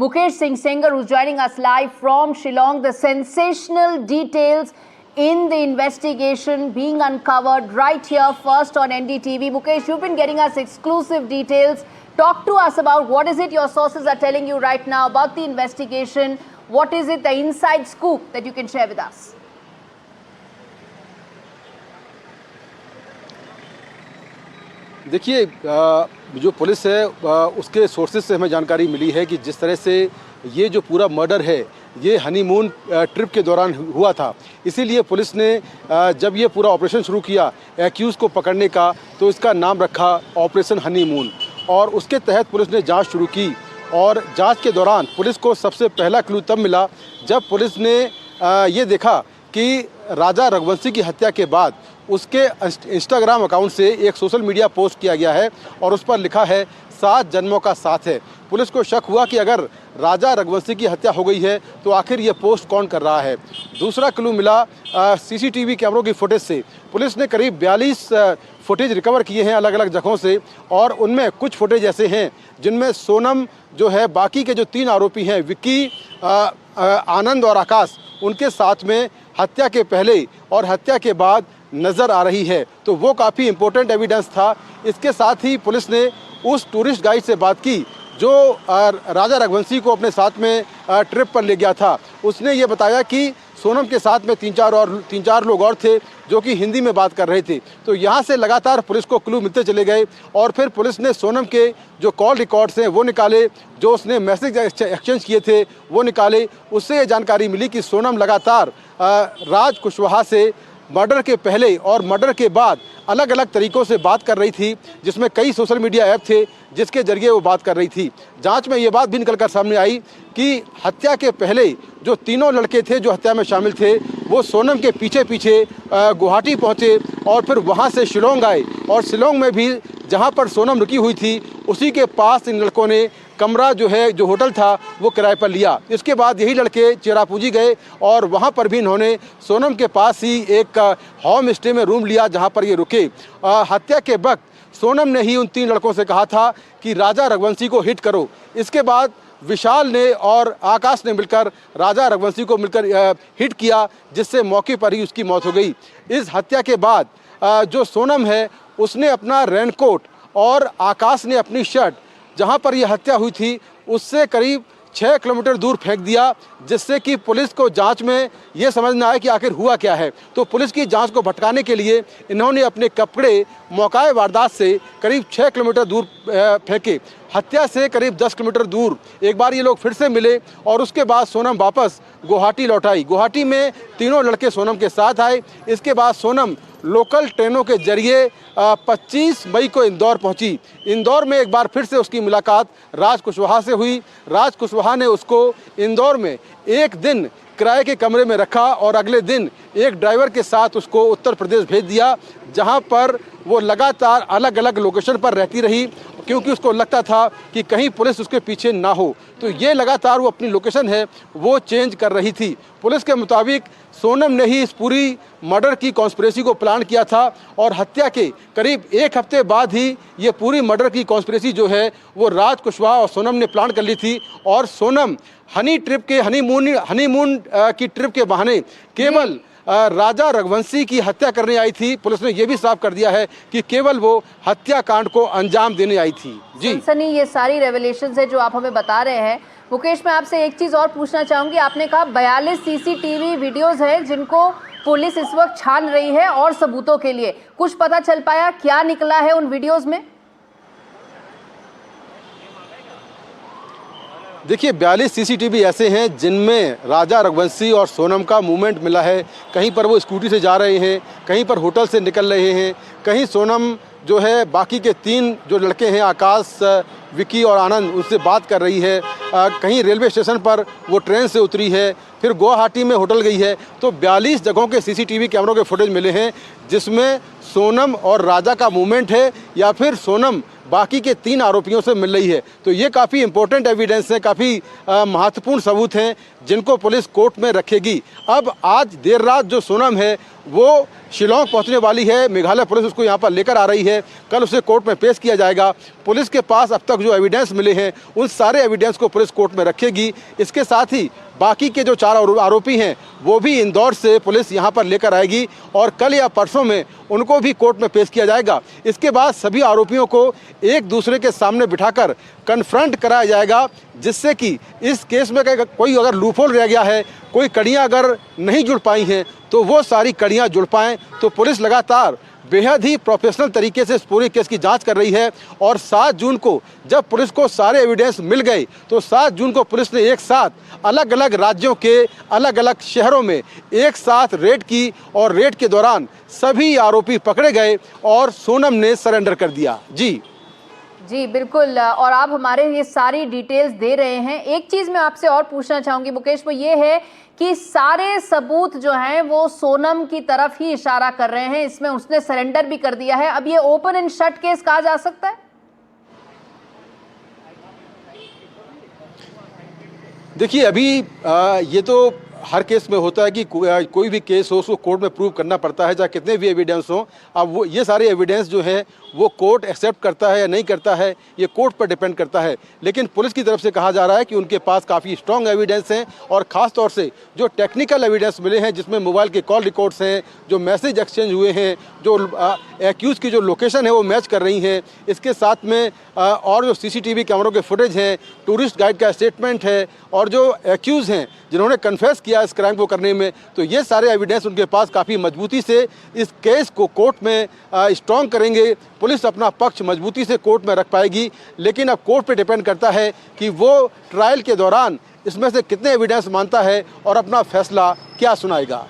Mukesh Singh Sengar, who's joining us live from Shillong. The sensational details in the investigation being uncovered right here first on NDTV. Mukesh, you've been getting us exclusive details. Talk to us about what is it your sources are telling you right now about the investigation. What is it, the inside scoop that you can share with us? देखिए, जो police है उसके sources से हमें जानकारी मिली है कि जिस तरह से ये जो पूरा मर्डर है ये हनीमून ट्रिप के दौरान हुआ था। इसीलिए पुलिस ने जब ये पूरा ऑपरेशन शुरू किया एक्यूज़ को पकड़ने का, तो इसका नाम रखा ऑपरेशन हनीमून। और उसके तहत पुलिस ने जांच शुरू की और जांच के दौरान पुलिस को सबसे पहला क्लू तब मिला जब पुलिस ने ये देखा कि राजा रघुवंशी की हत्या के बाद उसके इंस्टाग्राम अकाउंट से एक सोशल मीडिया पोस्ट किया गया है और उस पर लिखा है 7 जन्मों का साथ है। पुलिस को शक हुआ कि अगर राजा रघुवंशी की हत्या हो गई है तो आखिर ये पोस्ट कौन कर रहा है। दूसरा क्लू मिला सीसीटीवी कैमरों की फुटेज से। पुलिस ने करीब 42 फुटेज रिकवर किए हैं अलग अलग जगहों से और उनमें कुछ फुटेज ऐसे हैं जिनमें सोनम जो है बाकी के जो 3 आरोपी हैं विक्की, आनंद और आकाश, उनके साथ में हत्या के पहले और हत्या के बाद नज़र आ रही है। तो वो काफ़ी इम्पोर्टेंट एविडेंस था। इसके साथ ही पुलिस ने उस टूरिस्ट गाइड से बात की जो राजा रघुवंशी को अपने साथ में ट्रिप पर ले गया था। उसने ये बताया कि सोनम के साथ में 3-4 लोग और थे जो कि हिंदी में बात कर रहे थे। तो यहाँ से लगातार पुलिस को क्लू मिलते चले गए और फिर पुलिस ने सोनम के जो कॉल रिकॉर्ड्स हैं वो निकाले, जो उसने मैसेज एक्सचेंज किए थे वो निकाले। उससे ये जानकारी मिली कि सोनम लगातार राज कुशवाहा से मर्डर के पहले और मर्डर के बाद अलग अलग तरीक़ों से बात कर रही थी, जिसमें कई सोशल मीडिया ऐप थे जिसके जरिए वो बात कर रही थी। जांच में ये बात भी निकल कर सामने आई कि हत्या के पहले जो 3 लड़के थे जो हत्या में शामिल थे वो सोनम के पीछे पीछे गुवाहाटी पहुंचे और फिर वहां से शिलोंग आए और शिलोंग में भी जहां पर सोनम रुकी हुई थी उसी के पास इन लड़कों ने कमरा जो होटल था वो किराए पर लिया। इसके बाद यही लड़के चेरापूंजी गए और वहाँ पर भी इन्होंने सोनम के पास ही एक होम स्टे में रूम लिया जहाँ पर ये रुके। हत्या के वक्त सोनम ने ही उन 3 लड़कों से कहा था कि राजा रघुवंशी को हिट करो। इसके बाद विशाल ने और आकाश ने मिलकर राजा रघुवंशी को मिलकर हिट किया, जिससे मौके पर ही उसकी मौत हो गई। इस हत्या के बाद जो सोनम है उसने अपना रेनकोट और आकाश ने अपनी शर्ट जहां पर यह हत्या हुई थी उससे करीब 6 किलोमीटर दूर फेंक दिया, जिससे कि पुलिस को जांच में ये समझ में आया कि आखिर हुआ क्या है। तो पुलिस की जांच को भटकाने के लिए इन्होंने अपने कपड़े मौकाए वारदात से करीब 6 किलोमीटर दूर फेंके। हत्या से करीब 10 किलोमीटर दूर एक बार ये लोग फिर से मिले और उसके बाद सोनम वापस गुवाहाटी लौट आई। गुवाहाटी में 3 लड़के सोनम के साथ आए। इसके बाद सोनम लोकल ट्रेनों के जरिए 25 मई को इंदौर पहुंची। इंदौर में एक बार फिर से उसकी मुलाकात राज कुशवाहा से हुई। राज कुशवाहा ने उसको इंदौर में एक दिन किराए के कमरे में रखा और अगले दिन एक ड्राइवर के साथ उसको उत्तर प्रदेश भेज दिया, जहां पर वो लगातार अलग अलग लोकेशन पर रहती रही क्योंकि उसको लगता था कि कहीं पुलिस उसके पीछे ना हो। तो ये लगातार वो अपनी लोकेशन है वो चेंज कर रही थी। पुलिस के मुताबिक सोनम ने ही इस पूरी मर्डर की कॉन्स्पिरेसी को प्लान किया था और हत्या के करीब 1 हफ्ते बाद ही ये पूरी मर्डर की कॉन्स्पिरेसी जो है वो राज कुशवाहा और सोनम ने प्लान कर ली थी। और सोनम हनीमून की ट्रिप के बहाने केवल राजा रघुवंशी की हत्या करने आई थी। पुलिस ने यह भी साफ कर दिया है कि केवल वो हत्याकांड को अंजाम देने आई थी। जी सनी, ये सारी रेवलेशंस है जो आप हमें बता रहे हैं। मुकेश, मैं आपसे एक चीज़ और पूछना चाहूँगी। आपने कहा 42 सीसीटीवी वीडियोज़ हैं जिनको पुलिस इस वक्त छान रही है और सबूतों के लिए। कुछ पता चल पाया क्या निकला है उन वीडियोज़ में? देखिए, 42 सीसीटीवी ऐसे हैं जिनमें राजा रघुवंशी और सोनम का मूवमेंट मिला है। कहीं पर वो स्कूटी से जा रहे हैं, कहीं पर होटल से निकल रहे हैं, कहीं सोनम जो है बाकी के 3 जो लड़के हैं आकाश, विक्की और आनंद, उनसे बात कर रही है। कहीं रेलवे स्टेशन पर वो ट्रेन से उतरी है, फिर गुवाहाटी में होटल गई है। तो 42 जगहों के सीसीटीवी कैमरों के फुटेज मिले हैं जिसमें सोनम और राजा का मूवमेंट है या फिर सोनम बाकी के 3 आरोपियों से मिल रही है। तो ये काफ़ी इंपॉर्टेंट एविडेंस है, काफ़ी महत्वपूर्ण सबूत हैं जिनको पुलिस कोर्ट में रखेगी। अब आज देर रात जो सोनम है वो शिलोंग पहुंचने वाली है। मेघालय पुलिस उसको यहाँ पर लेकर आ रही है। कल उसे कोर्ट में पेश किया जाएगा। पुलिस के पास अब तक जो एविडेंस मिले हैं उन सारे एविडेंस को पुलिस कोर्ट में रखेगी। इसके साथ ही बाकी के जो 4 आरोपी हैं वो भी इंदौर से पुलिस यहाँ पर लेकर आएगी और कल या परसों में उनको भी कोर्ट में पेश किया जाएगा। इसके बाद सभी आरोपियों को एक दूसरे के सामने बिठाकर कन्फ्रंट कराया जाएगा, जिससे कि इस केस में कोई अगर लूपहोल रह गया है, कोई कड़ियाँ अगर नहीं जुड़ पाई हैं तो वो सारी कड़ियाँ जुड़ पाएँ। तो पुलिस लगातार बेहद ही प्रोफेशनल तरीके से इस पूरे केस की जांच कर रही है और 7 जून को जब पुलिस को सारे एविडेंस मिल गए तो 7 जून को पुलिस ने एक साथ अलग अलग राज्यों के अलग अलग शहरों में एक साथ रेड की और रेड के दौरान सभी आरोपी पकड़े गए और सोनम ने सरेंडर कर दिया। जी बिल्कुल, और आप हमारे ये सारी डिटेल्स दे रहे हैं। एक चीज़ मैं आपसे और पूछना चाहूँगी मुकेश, वो ये है कि सारे सबूत जो हैं वो सोनम की तरफ ही इशारा कर रहे हैं। इसमें उसने सरेंडर भी कर दिया है। अब ये ओपन एंड शट केस कहा जा सकता है? देखिए, अभी ये तो हर केस में होता है कि कोई भी केस हो उसको कोर्ट में प्रूव करना पड़ता है, चाहे कितने भी एविडेंस हो। अब वो ये सारे एविडेंस जो है वो कोर्ट एक्सेप्ट करता है या नहीं करता है, ये कोर्ट पर डिपेंड करता है। लेकिन पुलिस की तरफ से कहा जा रहा है कि उनके पास काफ़ी स्ट्रॉन्ग एविडेंस हैं और ख़ास तौर से जो टेक्निकल एविडेंस मिले हैं, जिसमें मोबाइल के कॉल रिकॉर्ड्स हैं, जो मैसेज एक्सचेंज हुए हैं, जो एक्यूज की जो लोकेशन है वो मैच कर रही हैं। इसके साथ में और जो सीसीटीवी कैमरों के फुटेज हैं, टूरिस्ट गाइड का स्टेटमेंट है और जो एक्यूज हैं जिन्होंने कन्फेस किया इस क्राइम को करने में, तो ये सारे एविडेंस उनके पास काफ़ी मजबूती से इस केस को कोर्ट में स्ट्रॉन्ग करेंगे। पुलिस अपना पक्ष मजबूती से कोर्ट में रख पाएगी। लेकिन अब कोर्ट पे डिपेंड करता है कि वो ट्रायल के दौरान इसमें से कितने एविडेंस मानता है और अपना फैसला क्या सुनाएगा।